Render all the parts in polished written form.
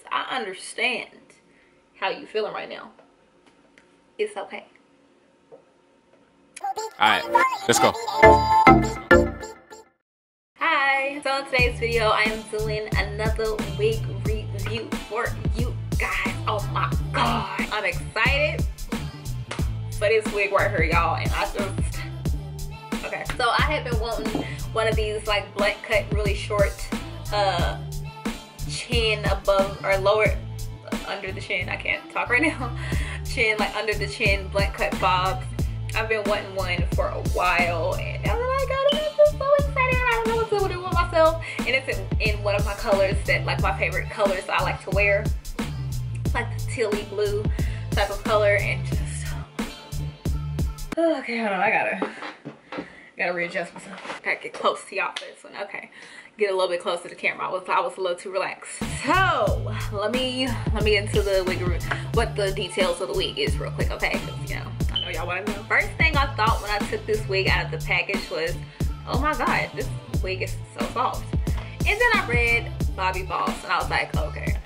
I understand how you feeling right now. It's okay. Alright, let's go. Hi, so in today's video I am doing another wig review for you guys. Oh my god, I'm excited for this wig right here, y'all. And I just, okay, so I have been wanting one of these like blunt cut, really short chin above or lower, under the chin, I can't talk right now, chin like under the chin blunt cut bobs. I've been wanting one for a while, and I'm like, I'm just so excited. I don't know what to do with myself. And it's in one of my colors that, like, my favorite colors I like to wear, like the tealy blue type of color. And just, oh, okay, hold on, I gotta readjust myself. Gotta get close to y'all for this one. Okay, get a little bit closer to the camera. I was a little too relaxed. So let me get into the wig, what the details of the wig is real quick, okay? Because, you know, I know y'all want to know. First thing I thought when I took this wig out of the package was, oh my god, this wig is so soft. And then I read Bobbi Boss and I was like, okay,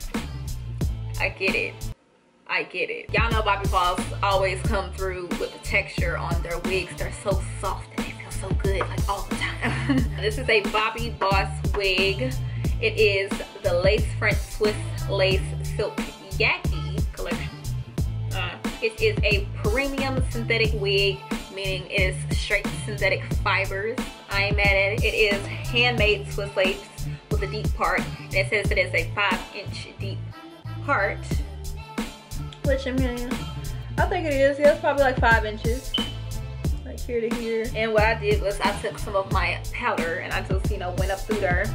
I get it. I get it. Y'all know Bobbi Boss always come through with the texture on their wigs. They're so soft and they feel so good, like, all the time. This is a Bobbi Boss wig. It is the lace front Swiss lace silk yaki collection. It is a premium synthetic wig, meaning it is straight synthetic fibers. I ain't mad at it. It is handmade Swiss lace with a deep part, and it says it is a 5-inch deep part. Which, I mean, I think it is. Yeah, it's probably like 5 inches, like here to here. And what I did was I took some of my powder and I just, you know, went up through there.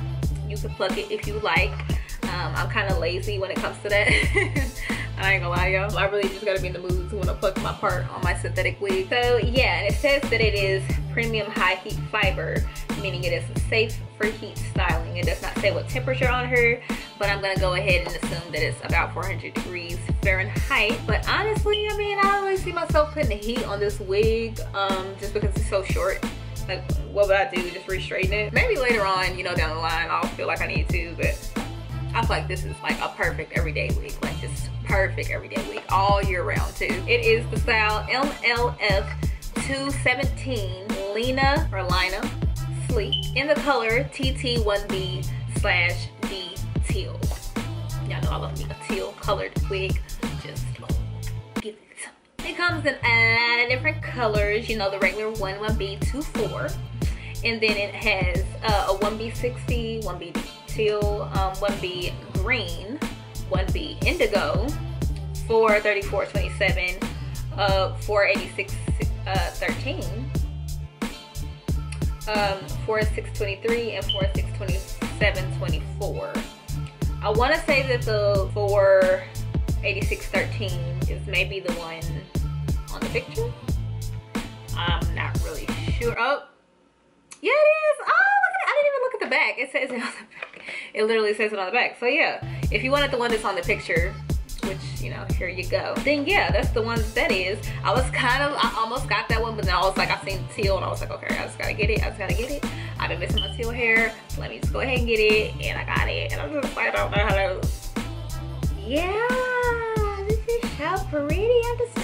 You can pluck it if you like. I'm kind of lazy when it comes to that. I ain't gonna lie, y'all. I really just gotta be in the mood to want to pluck my part on my synthetic wig. So yeah, and it says that it is premium high heat fiber, meaning it is safe for heat styling. It does not say what temperature on her, but I'm gonna go ahead and assume that it's about 400 degrees Fahrenheit. But honestly, I mean, I don't really see myself putting the heat on this wig, just because it's so short. Like, what would I do? Just re-straighten it? Maybe later on, you know, down the line, I'll feel like I need to, but I feel like this is like a perfect everyday wig, like just perfect everyday wig all year round too. It is the style MLF 217 Lyna or Lyna Sleek in the color TT1B/D teal. Y'all know I love me a teal colored wig. Just give it some. It comes in a lot of different colors. You know, the regular 1B 24, and then it has a 1B60, 1B teal, 1B green, 1B indigo, 434.27, 486.13, 4623, and 4627.24. I want to say that the 486.13 is maybe the one on the picture. I'm not really sure. Oh, yeah, it is. Oh, look at it. I didn't even look at the back. It says it on the back. It literally says it on the back. So yeah, if you wanted the one that's on the picture, which, you know, here you go, then yeah, that's the one that is. I almost got that one, but then I was like, I seen teal and I was like, okay, I just gotta get it. I've been missing my teal hair, so let me just go ahead and get it, and I got it. And I'm just like, I don't know how to, yeah, this is so pretty. I'm just,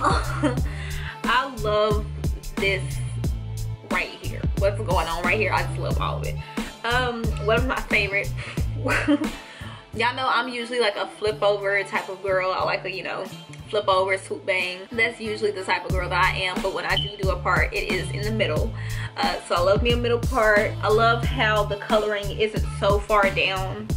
oh. I love this right here. What's going on right here? I just love all of it. One of my favorite, y'all know I'm usually like a flip over type of girl. I like a, you know, flip over, swoop bang. That's usually the type of girl that I am, but when I do a part, it is in the middle. So I love me a middle part. I love how the coloring isn't so far down.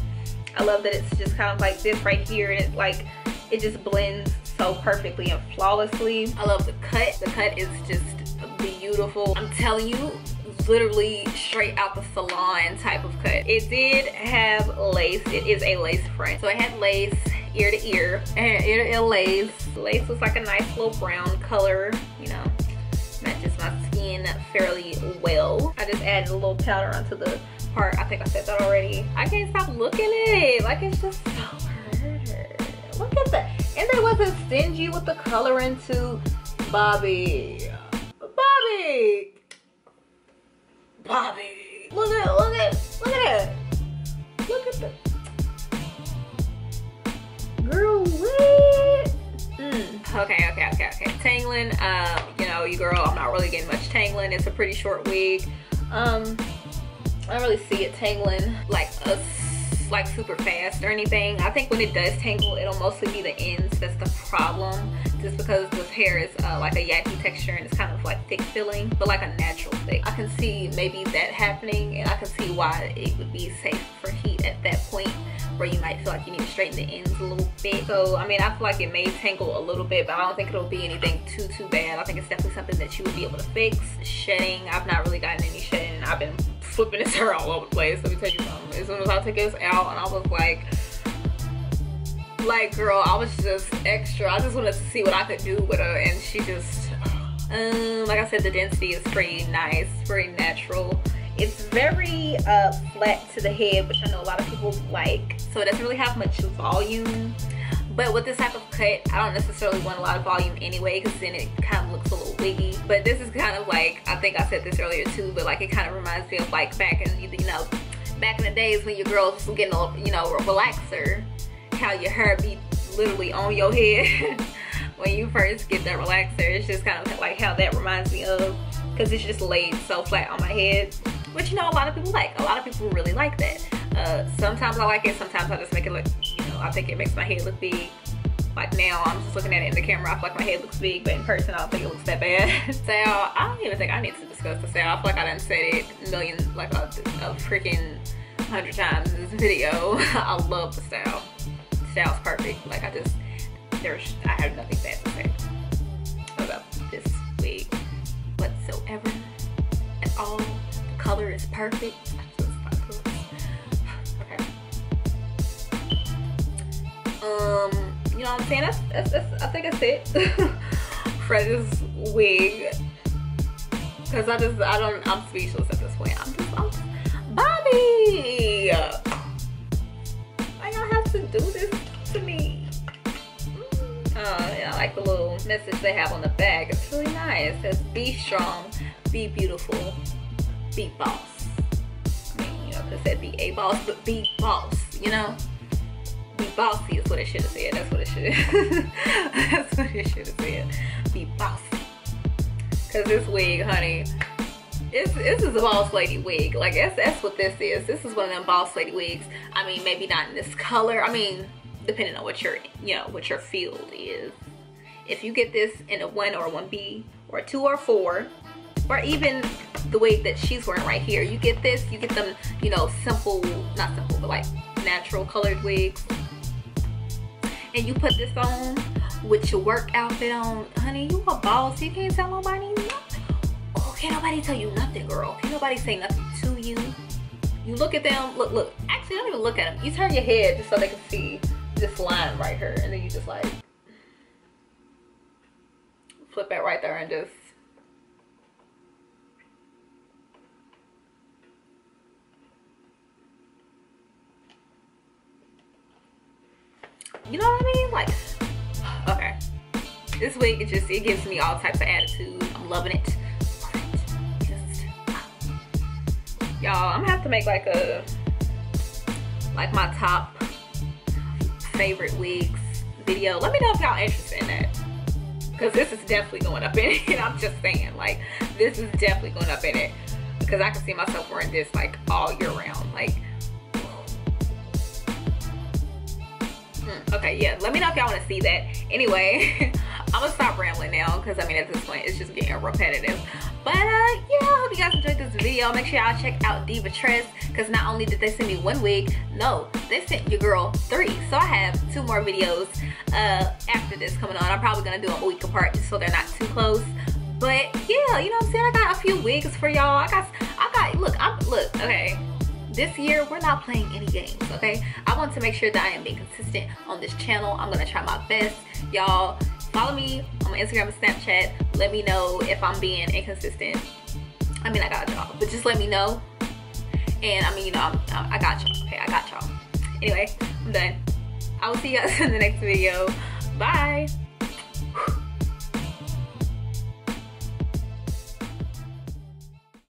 I love that it's just kind of like this right here, and it's like, it just blends so perfectly and flawlessly. I love the cut. The cut is just beautiful. I'm telling you, literally straight out the salon type of cut. It did have lace. It is a lace front, so it had lace ear to ear, and ear to ear lace. The lace was like a nice little brown color, you know, matches my skin fairly well. I just added a little powder onto the part. I think I said that already. I can't stop looking at it. Like, it's just so pretty. Look at that. And they wasn't stingy with the coloring too. Bobbi. Bobbi. Look at that. Look at the, Girl, what? Okay. Tangling, you know, you girl, I'm not really getting much tangling. It's a pretty short wig. I don't really see it tangling like super fast or anything. I think when it does tangle, it'll mostly be the ends that's the problem, just because this hair is like a yaki texture and it's kind of like thick feeling, but like a natural thick. I can see maybe that happening, and I can see why it would be safe for heat at that point, where you might feel like you need to straighten the ends a little bit. So I mean, I feel like it may tangle a little bit, but I don't think it'll be anything too bad. I think it's definitely something that you would be able to fix. Shedding, I've not really gotten any shedding. I've been flipping this hair all over the place. Let me tell you something. As soon as I took this out, and I was like girl, I was just extra. I just wanted to see what I could do with her, and she just like I said, the density is pretty nice, very natural. It's very flat to the head, which I know a lot of people like, so it doesn't really have much volume. But with this type of cut, I don't necessarily want a lot of volume anyway, because then it kind of looks a little wiggy. But this is kind of like, I think I said this earlier too, but like it kind of reminds me of like back in, you know, back in the days when your girls were getting a, you know, a relaxer, how your hair be literally on your head when you first get that relaxer. It's just kind of like how that reminds me of, because it's just laid so flat on my head, which, you know, a lot of people like. A lot of people really like that. Sometimes I like it, sometimes I just make it look, you know, I think it makes my head look big. Like now, I'm just looking at it in the camera, I feel like my head looks big, but in person, I don't think it looks that bad. Style, I don't even think I need to discuss the style. I feel like I done said it a freaking 100 times in this video. I love the style. The style's perfect. Like I have nothing bad to say about this wig whatsoever at all. The color is perfect. Okay. You know what I'm saying? That's I think that's it for this wig. Cause I'm speechless at this point. I'm Bobbi! Why y'all have to do this to me? I like the little message they have on the back. It's really nice. It says, be strong, be beautiful, be boss. I mean, you know, it said be a boss, but be boss, you know? Be bossy is what it should have said. That's what it should have. That's what it should have said. Be bossy. Cause this wig, honey, this is a boss lady wig. Like that's what this is. This is one of them boss lady wigs. I mean, maybe not in this color. I mean, depending on what your, you know, what your field is. If you get this in a 1 or 1B or 2 or 4, or even the wig that she's wearing right here, you get this, you get them, you know, simple, not simple, but like natural colored wigs, and you put this on with your work outfit on, honey, you a boss. You can't tell nobody nothing. Oh, can't nobody tell you nothing, girl. Can't nobody say nothing to you. You look at them, look, actually don't even look at them. You turn your head just so they can see this line right here, and then you just like flip that right there and just you know what I mean? Like, okay. This wig, it gives me all types of attitude. I'm loving it. Y'all, I'm gonna have to make like my top favorite wigs video. Let me know if y'all interested in that. Because this is definitely going up in it. I'm just saying, like, this is definitely going up in it. Because I can see myself wearing this like all year round. Like, okay, yeah, let me know if y'all want to see that. Anyway, I'm gonna stop rambling now, because I mean at this point it's just getting repetitive. But yeah, I hope you guys enjoyed this video. Make sure y'all check out Diva Tress, because not only did they send me 1 wig, no, they sent your girl 3. So I have 2 more videos after this coming on. I'm probably gonna do them a week apart just so they're not too close. But yeah, you know what I'm saying, I got a few wigs for y'all. I got look, okay, this year we're not playing any games, okay? I want to make sure that I am being consistent on this channel. I'm gonna try my best. Y'all follow me on my Instagram and Snapchat. Let me know if I'm being inconsistent. I mean, I got y'all, but just let me know. And I mean, you know, I got y'all, okay? I got y'all. Anyway, I'm done. I will see you guys in the next video.